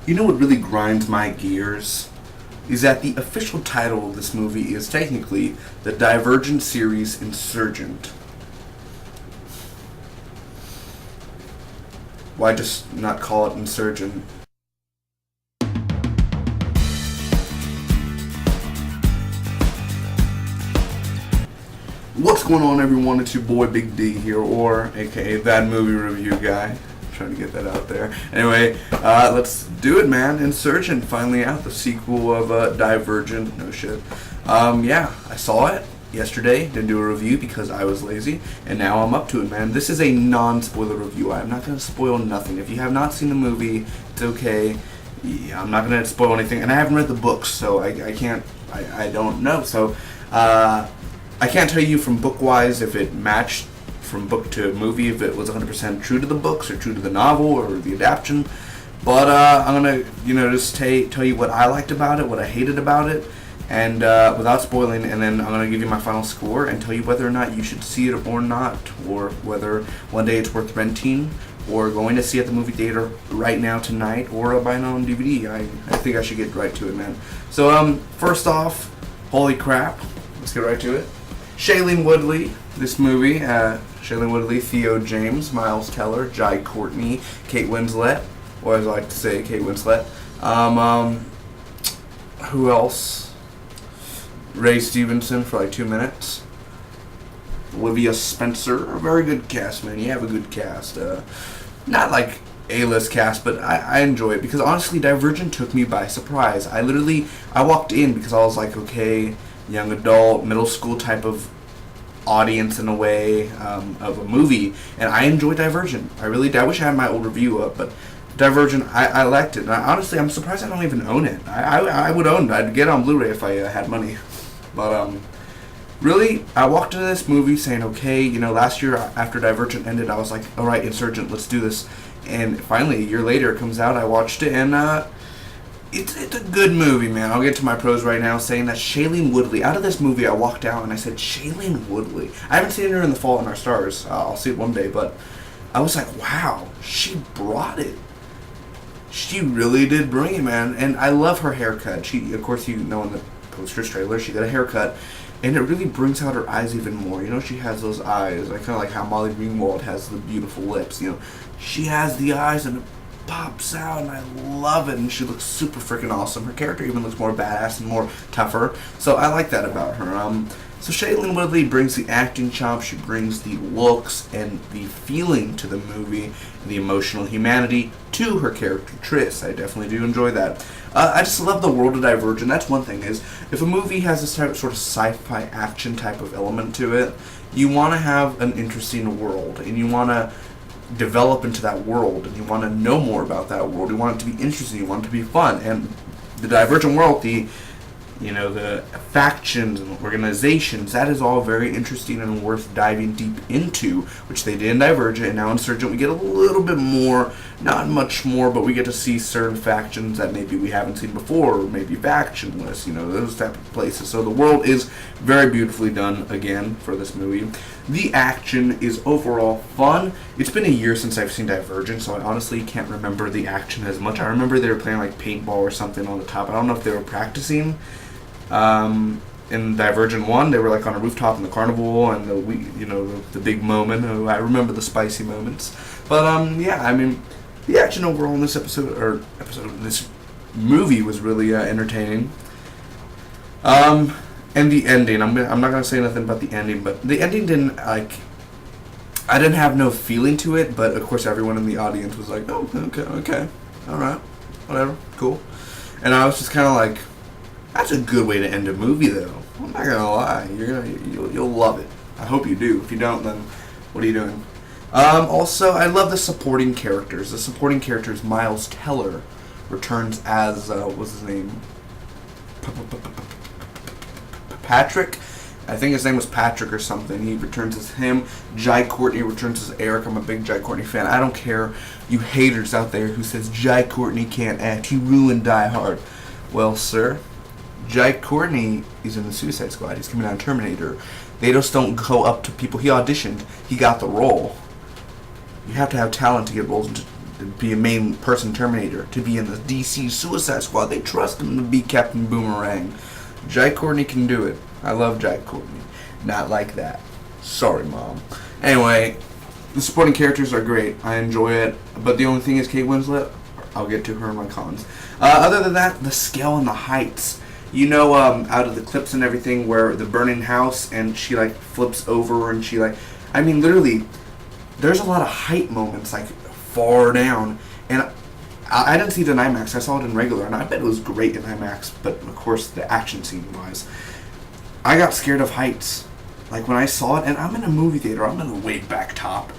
You know what really grinds my gears? Is that the official title of this movie is technically the Divergent series Insurgent. Why just not call it Insurgent? What's going on, everyone? It's your boy Big D here, or aka That Movie Review Guy. Trying to get that out there. Anyway, let's do it, man. Insurgent finally out, the sequel of Divergent. No shit. Yeah, I saw it yesterday. Didn't do a review because I was lazy, and now I'm up to it, man. This is a non-spoiler review. I'm not gonna spoil nothing. If you have not seen the movie, it's okay. Yeah, I'm not gonna spoil anything, and I haven't read the books, so I can't. I don't know. So I can't tell you from book-wise if it matched from book to movie, if it was 100% true to the books or true to the novel or the adaptation. But I'm gonna, just tell you what I liked about it, what I hated about it, and without spoiling. And then I'm gonna give you my final score and tell you whether or not you should see it or not, or whether one day it's worth renting or going to see at the movie theater right now tonight, or buying it on DVD. I think I should get right to it, man. So first off, holy crap, let's get right to it. Shailene Woodley, this movie. Shailene Woodley, Theo James, Miles Teller, Jai Courtney, Kate Winslet, or as I like to say, Kate Winslet. Who else? Ray Stevenson for like 2 minutes. Olivia Spencer, a very good cast, man. You have a good cast. Not like A-list cast, but I enjoy it because honestly, Divergent took me by surprise. I walked in because I was like, okay, young adult, middle school type of audience in a way of a movie, and I enjoyed Divergent. I really did. I wish I had my old review up, but Divergent, I liked it. And honestly, I'm surprised I don't even own it. I would own it. I'd get it on Blu-ray if I had money. But really, I walked into this movie saying, okay, last year after Divergent ended, I was like, all right, Insurgent, let's do this. And finally, a year later, it comes out. I watched it, and it's a good movie, man. I'll get to my pros right now, saying that Shailene Woodley, out of this movie, I walked out and I said, Shailene Woodley. I haven't seen her in The Fault in Our Stars. I'll see it one day, but I was like, wow, she brought it. She really did bring it, man. And I love her haircut. She, of course, in the poster trailer, she got a haircut, and it really brings out her eyes even more. She has those eyes. I kind of like how Molly Ringwald has the beautiful lips. She has the eyes, and it pops out, and I love it, and she looks super freaking awesome. Her character even looks more badass and more tougher, so I like that about her. So Shailene Woodley brings the acting chops, she brings the looks and the feeling to the movie, and the emotional humanity to her character Triss. I definitely do enjoy that. I just love the world of Divergent. That's one thing, is if a movie has this type of sort of sci-fi action type of element to it, you want to have an interesting world, and you want to develop into that world, and you want to know more about that world. You want it to be interesting, you want it to be fun, and the Divergent world, the factions and organizations, that is all very interesting and worth diving deep into, which they did in Divergent. And now in Insurgent we get a little bit more, not much more, but we get to see certain factions that maybe we haven't seen before, or maybe factionless, those type of places. So the world is very beautifully done again for this movie. The action is overall fun. It's been a year since I've seen Divergent, so I honestly can't remember the action as much. I remember they were playing like paintball or something on the top. I don't know if they were practicing. In Divergent 1, they were like on a rooftop in the carnival, and the big moment. I remember the spicy moments. But yeah, I mean, the action overall in this this movie was really entertaining. And the ending, I'm not gonna say nothing about the ending, but the ending didn't I didn't have no feeling to it, but of course everyone in the audience was like, oh, okay, alright, whatever, cool. And I was just kinda like, that's a good way to end a movie, though. I'm not gonna lie, you'll love it. I hope you do. If you don't, then what are you doing? Also, I love the supporting characters. The supporting characters, Miles Teller returns as what's his name? Patrick. I think his name was Patrick or something. He returns as him. Jai Courtney returns as Eric. I'm a big Jai Courtney fan. I don't care, you haters out there who says Jai Courtney can't act. He ruined Die Hard. Well, sir, Jai Courtney is in the Suicide Squad. He's coming out in Terminator. They just don't go up to people. He auditioned. He got the role. You have to have talent to get roles to be a main person Terminator, to be in the DC Suicide Squad. They trust him to be Captain Boomerang. Jai Courtney can do it. I love Jai Courtney. Not like that. Sorry, Mom. Anyway, the supporting characters are great. I enjoy it. But the only thing is Kate Winslet. I'll get to her in my cons. Other than that, the scale and the heights. You know, out of the clips and everything where the burning house and she, like, flips over and she, like... I mean, literally, there's a lot of height moments, like, far down. And I didn't see it in IMAX. I saw it in regular, and I bet it was great in IMAX. But, of course, the action scene-wise. I got scared of heights. Like, when I saw it, and I'm in a movie theater. I'm in the way back top.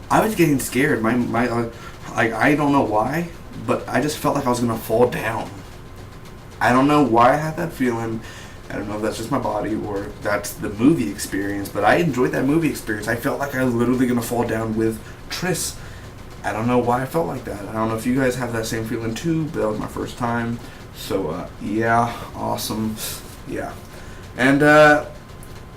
I was getting scared. I don't know why, but I just felt like I was going to fall down. I don't know why I had that feeling. I don't know if that's just my body or that's the movie experience, but I enjoyed that movie experience. I felt like I was literally going to fall down with Triss. I don't know why I felt like that. I don't know if you guys have that same feeling too, but that was my first time. So, yeah, awesome. Yeah. And,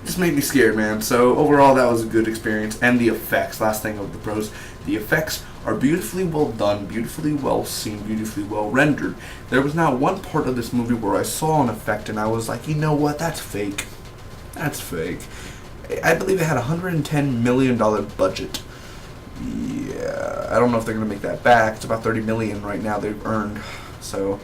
just made me scared, man. So, overall, that was a good experience. And the effects, last thing of the pros, the effects are beautifully well done, beautifully well seen, beautifully well rendered. There was not one part of this movie where I saw an effect and I was like, you know what, that's fake. That's fake. I believe it had a $110 million budget. Yeah, I don't know if they're going to make that back. It's about $30 million right now they've earned. So,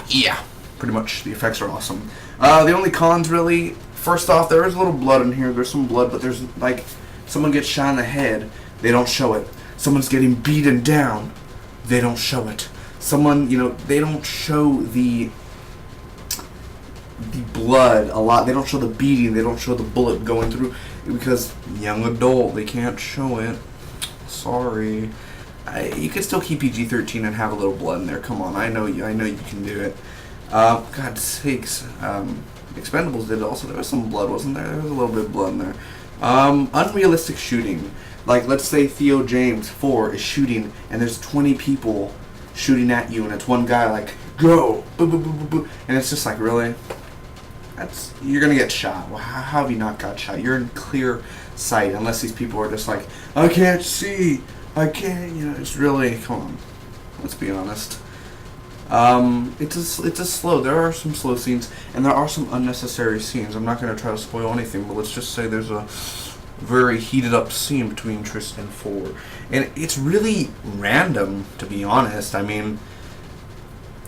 yeah, pretty much. The effects are awesome. The only cons, really, first off, there is a little blood in here. There's some blood, but there's, like, someone gets shot in the head. They don't show it. Someone's getting beaten down. They don't show it. Someone, you know, they don't show the blood a lot. They don't show the beating. They don't show the bullet going through because young adult, they can't show it. Sorry. You can still keep PG-13 and have a little blood in there. Come on, I know you can do it. God's sakes. Expendables did also. There was some blood, wasn't there? There was a little bit of blood in there. Unrealistic shooting. Like, let's say Theo James 4 is shooting, and there's 20 people shooting at you, and it's one guy like, go, boo, boo, boo, boo, boo. And it's just like, really? You're gonna get shot. Well, how have you not got shot? You're in clear sight, unless these people are just like, I can't see, I can't, you know, it's really, come on, let's be honest. It's a slow, there are some slow scenes, and there are some unnecessary scenes. I'm not gonna try to spoil anything, but let's just say there's a very heated up scene between Triss and Ford, and it's really random, to be honest. I mean,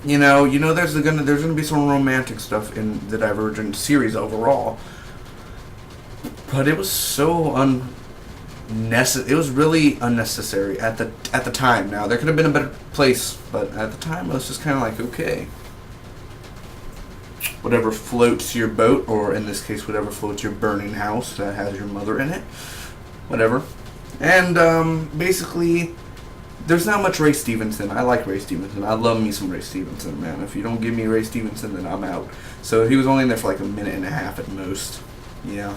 you know, there's gonna be some romantic stuff in the Divergent series overall, but it was so it was really unnecessary at the time. Now there could have been a better place, but at the time it was just kind of like, okay, whatever floats your boat, or in this case, whatever floats your burning house that has your mother in it, whatever. And basically, there's not much Ray Stevenson. I like Ray Stevenson. I love me some Ray Stevenson, man. If you don't give me Ray Stevenson, then I'm out. So he was only in there for like a minute and a half at most. Yeah.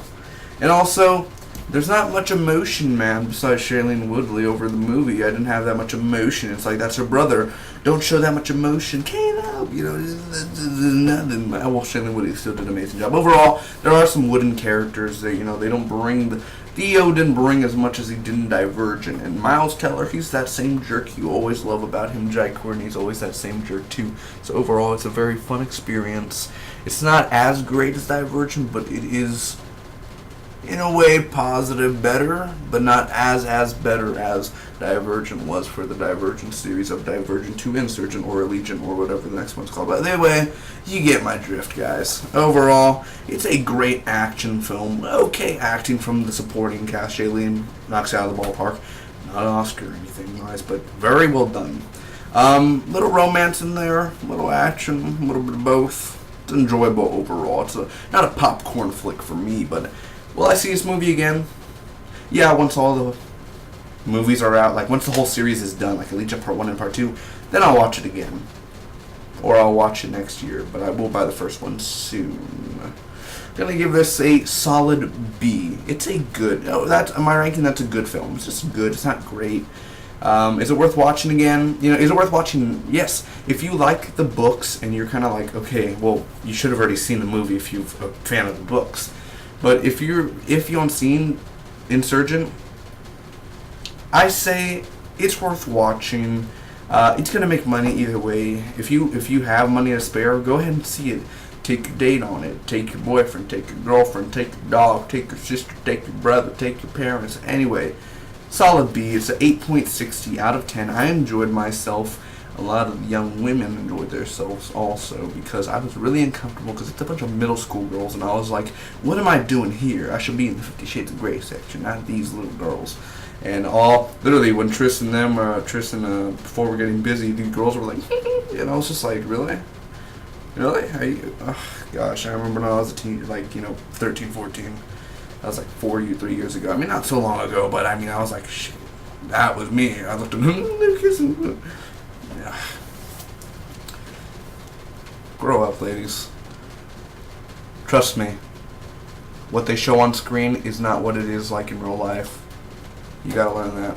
And also, there's not much emotion, man, besides Shailene Woodley over the movie. I didn't have that much emotion. It's like, that's her brother. Don't show that much emotion. Can't help, you know, nothing. Well, Shailene Woodley still did an amazing job. Overall, there are some wooden characters that, you know, they don't bring Theo didn't bring as much as he did in Divergent. And Miles Teller, he's that same jerk you always love about him. Jai Courtney's always that same jerk, too. So overall, it's a very fun experience. It's not as great as Divergent, but it is, in a way, positive, better, but not as better as Divergent was for the Divergent series of Divergent to Insurgent or Allegiant or whatever the next one's called. But anyway, you get my drift, guys. Overall, it's a great action film. Okay acting from the supporting cast. Shailene knocks out of the ballpark. Not an Oscar or anything, guys, but very well done. Little romance in there, little action, a little bit of both. It's enjoyable overall. It's not a popcorn flick for me, but will I see this movie again? Yeah, once all the movies are out, like once the whole series is done, like Allegiant Part 1 and Part 2, then I'll watch it again. Or I'll watch it next year, but I will buy the first one soon. Gonna give this a solid B. It's a good, my ranking, that's a good film. It's just good, it's not great. Is it worth watching again? You know, is it worth watching? Yes. If you like the books and you're kind of like, okay, well, you should have already seen the movie if you're a fan of the books. But if you haven't seen Insurgent, I say it's worth watching. It's gonna make money either way. If you have money to spare, go ahead and see it. Take a date on it. Take your boyfriend. Take your girlfriend. Take your dog. Take your sister. Take your brother. Take your parents. Anyway, solid B. It's an 8.60 out of 10. I enjoyed myself. A lot of young women enjoyed themselves also because I was really uncomfortable because it's a bunch of middle school girls and I was like, what am I doing here? I should be in the 50 Shades of Grey section, not these little girls. And literally when Tristan, before we're getting busy, these girls were like, and I was just like, really? Really? Gosh, I remember when I was a teen, 13, 14. That was like 3 years ago. I mean, not so long ago, but I mean, I was like, shit, that was me. I looked at them, they're kissing. Yeah. Grow up, ladies. Trust me. What they show on screen is not what it is like in real life. You gotta learn that.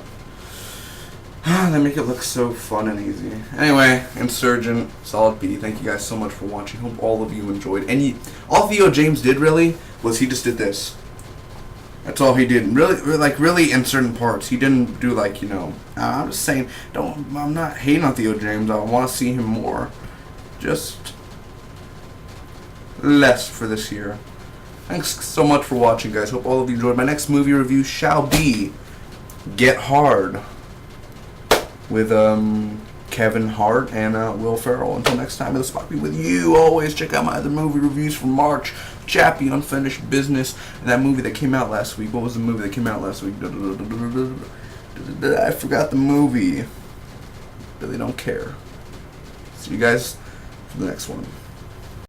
They make it look so fun and easy. Anyway, Insurgent, solid B. Thank you guys so much for watching. Hope all of you enjoyed. And all Theo James did really was he just did this. That's all he did. Really in certain parts. He didn't do I'm just saying, I'm not hating on Theo James. I want to see him more. Just less for this year. Thanks so much for watching, guys. Hope all of you enjoyed. My next movie review shall be Get Hard with Kevin Hart and Will Ferrell. Until next time, it'll spot be with you. Always check out my other movie reviews from March. Chappie, Unfinished Business, and that movie that came out last week. What was the movie that came out last week? I forgot the movie. Really don't care. See you guys for the next one.